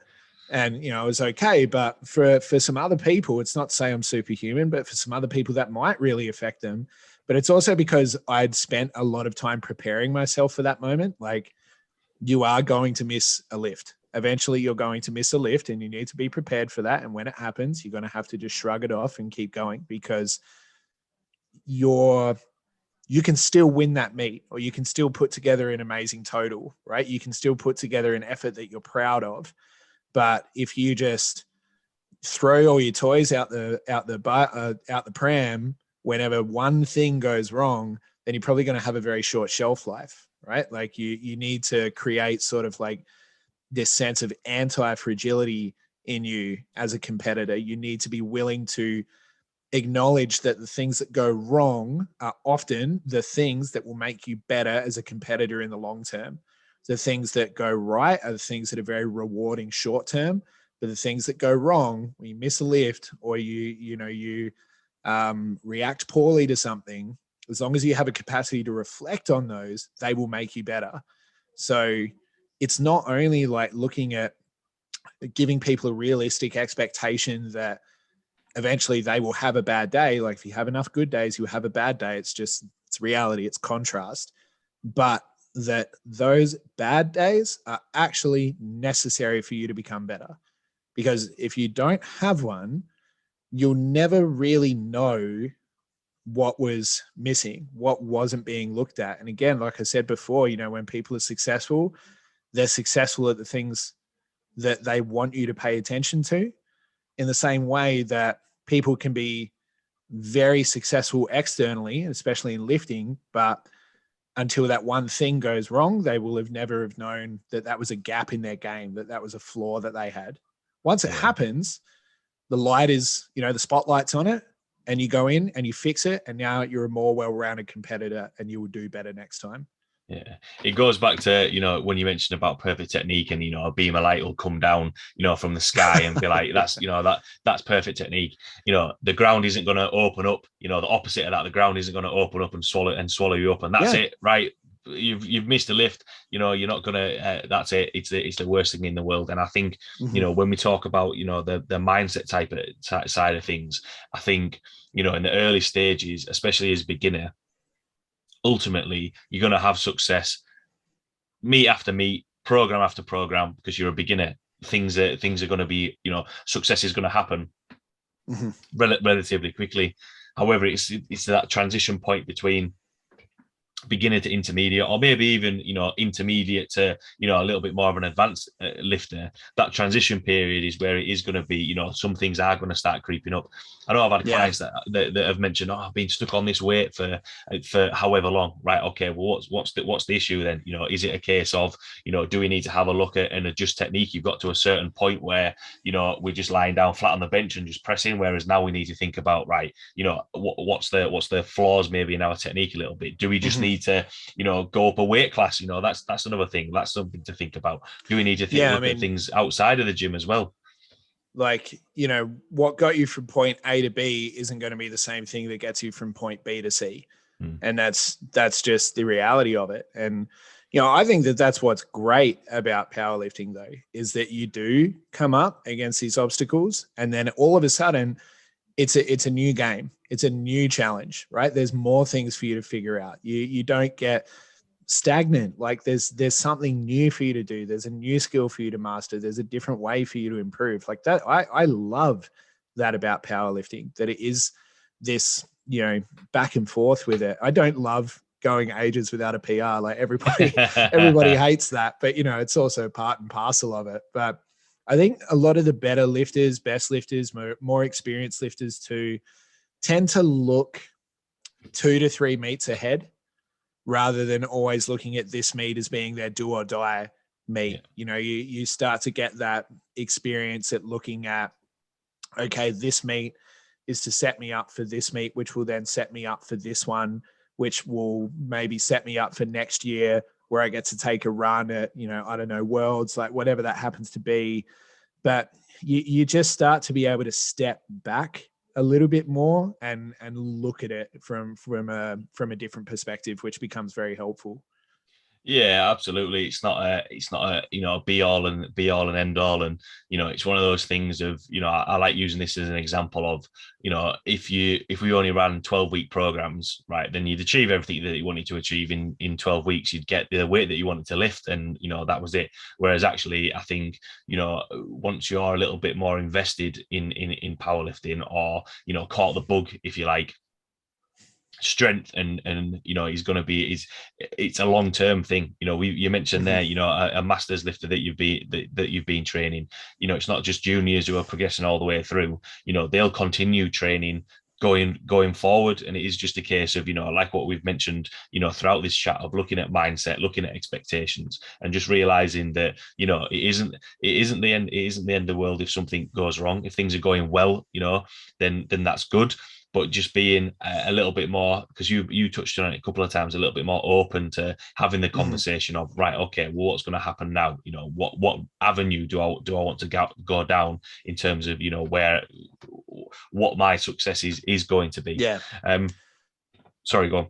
S2: And, it was okay. But for some other people, it's not to say I'm superhuman, but for some other people that might really affect them. But it's also because I'd spent a lot of time preparing myself for that moment. You are going to miss a lift. Eventually you're going to miss a lift and you need to be prepared for that. And when it happens, you're going to have to just shrug it off and keep going, because you can still win that meet, or you can still put together an amazing total, right? You can still put together an effort that you're proud of. But if you just throw all your toys out the pram whenever one thing goes wrong, then you're probably going to have a very short shelf life, right? You need to create sort of this sense of anti-fragility in you as a competitor. You need to be willing to acknowledge that the things that go wrong are often the things that will make you better as a competitor in the long term. The things that go right are the things that are very rewarding short term, but the things that go wrong, when you miss a lift or you react poorly to something, as long as you have a capacity to reflect on those, they will make you better. So it's not only looking at giving people a realistic expectation that eventually they will have a bad day. If you have enough good days, you have a bad day. It's reality. It's contrast. But that those bad days are actually necessary for you to become better. Because if you don't have one, you'll never really know what was missing, what wasn't being looked at. And again, like I said before, when people are successful, they're successful at the things that they want you to pay attention to, in the same way that people can be very successful externally, especially in lifting, but until that one thing goes wrong, they will never have known that that was a gap in their game, that was a flaw that they had. Once it happens, the light is, the spotlight's on it, and you go in and you fix it, and now you're a more well-rounded competitor and you will do better next time.
S1: Yeah, it goes back to, when you mentioned about perfect technique and, a beam of light will come down, from the sky and be like, that's perfect technique. The ground isn't going to open up, the opposite of that, the ground isn't going to open up and swallow you up. And that's it, right? You've missed a lift, you're not going to, that's it. It's the worst thing in the world. And I think, when we talk about, the mindset side of things, I think, in the early stages, especially as a beginner, ultimately you're going to have success meet after meet, program after program, because you're a beginner. Things are going to be, success is going to happen relatively quickly. However, it's that transition point between beginner to intermediate, or maybe even intermediate to a little bit more of an advanced lifter. That transition period is where it is going to be, some things are going to start creeping up. I know I've had clients that have mentioned, I've been stuck on this weight for however long. Right, okay, well, what's the issue then? Is it a case of, do we need to have a look at and adjust technique? You've got to a certain point where we're just lying down flat on the bench and just pressing, whereas now we need to think about, right, what's the flaws maybe in our technique a little bit. Do we just need to, go up a weight class? That's another thing. That's something to think about. Do we need to look at things outside of the gym as well?
S2: Like, what got you from point A to B isn't going to be the same thing that gets you from point B to C. And that's just the reality of it. And, I think that that's what's great about powerlifting, though, is that you do come up against these obstacles, and then all of a sudden it's a new game. It's a new challenge, right? There's more things for you to figure out. You don't get stagnant. Like there's something new for you to do. There's a new skill for you to master. There's a different way for you to improve. Like that. I love that about powerlifting, that it is this, back and forth with it. I don't love going ages without a PR. Like everybody hates that, but it's also part and parcel of it. But I think a lot of the better lifters, best lifters, more experienced lifters too, tend to look 2 to 3 meets ahead, rather than always looking at this meet as being their do or die meet. Yeah. You start to get that experience at looking at, okay, this meet is to set me up for this meet, which will then set me up for this one, which will maybe set me up for next year where I get to take a run at, I don't know, Worlds, like whatever that happens to be. But you just start to be able to step back a little bit more and look at it from a different perspective, which becomes very helpful.
S1: Yeah, absolutely. It's not a be all and end all. And, it's one of those things of, I like using this as an example of, if we only ran 12-week programs, right, then you'd achieve everything that you wanted to achieve in 12 weeks. You'd get the weight that you wanted to lift, and, that was it. Whereas actually, I think, once you're a little bit more invested in powerlifting, or, caught the bug, if you like, strength and he's going to be, it's a long-term thing. You mentioned there, a master's lifter that you've been training. It's not just juniors who are progressing all the way through. They'll continue training going forward, and it is just a case of, like what we've mentioned, throughout this chat, of looking at mindset, looking at expectations, and just realizing that, it isn't the end of the world if something goes wrong. If things are going well, then that's good. But just being a little bit more, because you touched on it a couple of times, a little bit more open to having the conversation of, right, okay, well, what's going to happen now? What avenue do I want to go down in terms of, what my success is going to be?
S2: Yeah.
S1: Sorry, go on.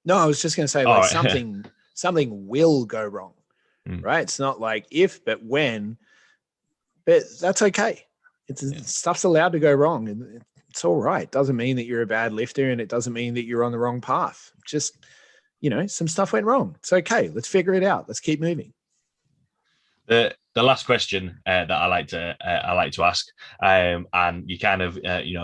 S2: No, I was just going to say, something will go wrong, right? It's not like if, but when. But that's okay. Stuff's allowed to go wrong, and it's all right. It doesn't mean that you're a bad lifter, and it doesn't mean that you're on the wrong path. Just, some stuff went wrong. It's okay. Let's figure it out. Let's keep moving.
S1: The last question that I like to ask, and you kind of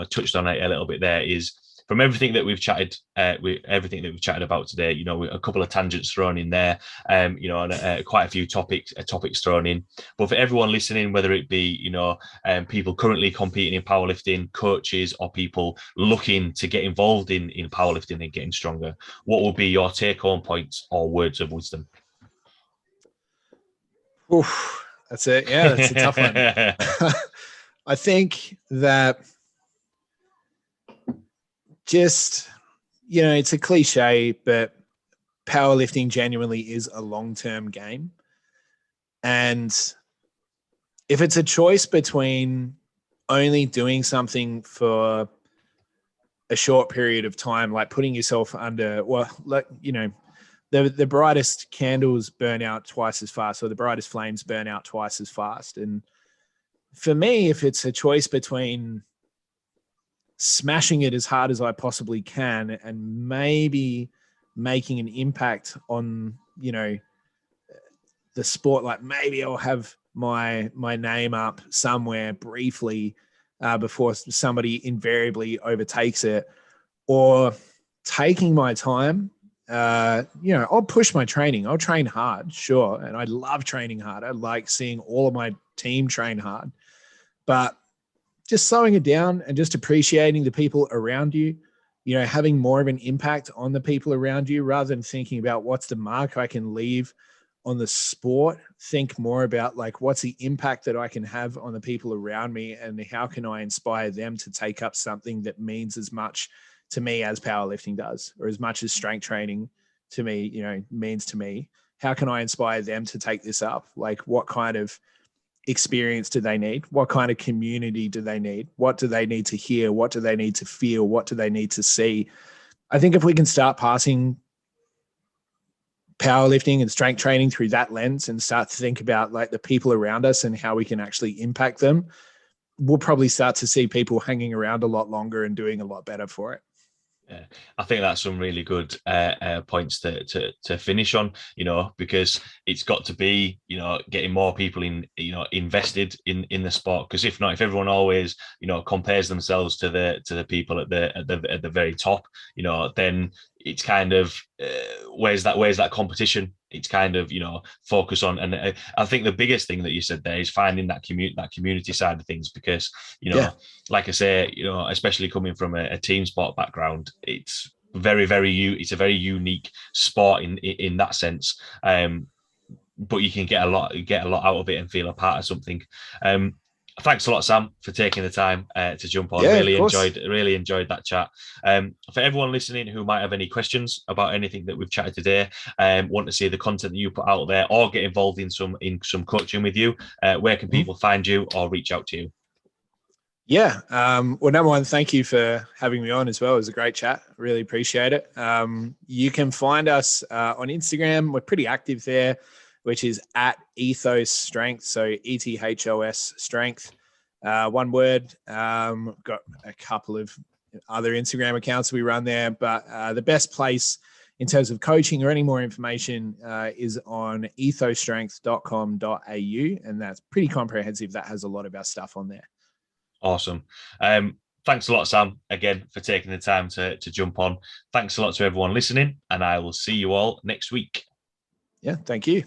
S1: touched on it a little bit there, is, from everything that we've chatted about today, a couple of tangents thrown in there, and quite a few topics thrown in. But for everyone listening, whether it be people currently competing in powerlifting, coaches, or people looking to get involved in powerlifting and getting stronger, what will be your take-home points or words of wisdom?
S2: Oof, that's it. Yeah, that's a tough one. I think that just, it's a cliche, but powerlifting genuinely is a long-term game. And if it's a choice between only doing something for a short period of time, like putting yourself under, the brightest candles burn out twice as fast, or the brightest flames burn out twice as fast. And for me, if it's a choice between smashing it as hard as I possibly can and maybe making an impact on, the sport, like maybe I'll have my name up somewhere briefly before somebody invariably overtakes it, or taking my time, I'll push my training. I'll train hard, sure. And I love training hard. I like seeing all of my team train hard, but just slowing it down and just appreciating the people around you, having more of an impact on the people around you, rather than thinking about what's the mark I can leave on the sport. Think more about, like, what's the impact that I can have on the people around me, and how can I inspire them to take up something that means as much to me as powerlifting does, or as much as strength training to me, means to me. How can I inspire them to take this up? Like, what kind of experience do they need? What kind of community do they need? What do they need to hear? What do they need to feel? What do they need to see? I think if we can start passing powerlifting and strength training through that lens and start to think about like the people around us and how we can actually impact them, we'll probably start to see people hanging around a lot longer and doing a lot better for it.
S1: Yeah, I think that's some really good points to finish on, because it's got to be, getting more people invested in the sport. Because if not, if everyone always, compares themselves to the people at the very top, then it's kind of where's that competition? It's kind of focus on, and I think the biggest thing that you said there is finding that community side of things, because like I say, especially coming from a team sport background, it's it's a very unique sport in that sense. But you can get a lot out of it and feel a part of something. Thanks a lot, Sam, for taking the time to jump on.
S2: Yeah,
S1: really enjoyed that chat. For everyone listening who might have any questions about anything that we've chatted today, want to see the content that you put out there, or get involved in some coaching with you, where can people find you or reach out to you?
S2: Yeah. Well, number one, thank you for having me on as well. It was a great chat. Really appreciate it. You can find us on Instagram. We're pretty active there, which is at Ethos Strength. So ETHOS Strength, one word. Got a couple of other Instagram accounts we run there, but the best place in terms of coaching or any more information is on ethosstrength.com.au. And that's pretty comprehensive. That has a lot of our stuff on there.
S1: Awesome. Thanks a lot, Sam, again, for taking the time to jump on. Thanks a lot to everyone listening, and I will see you all next week.
S2: Yeah, thank you.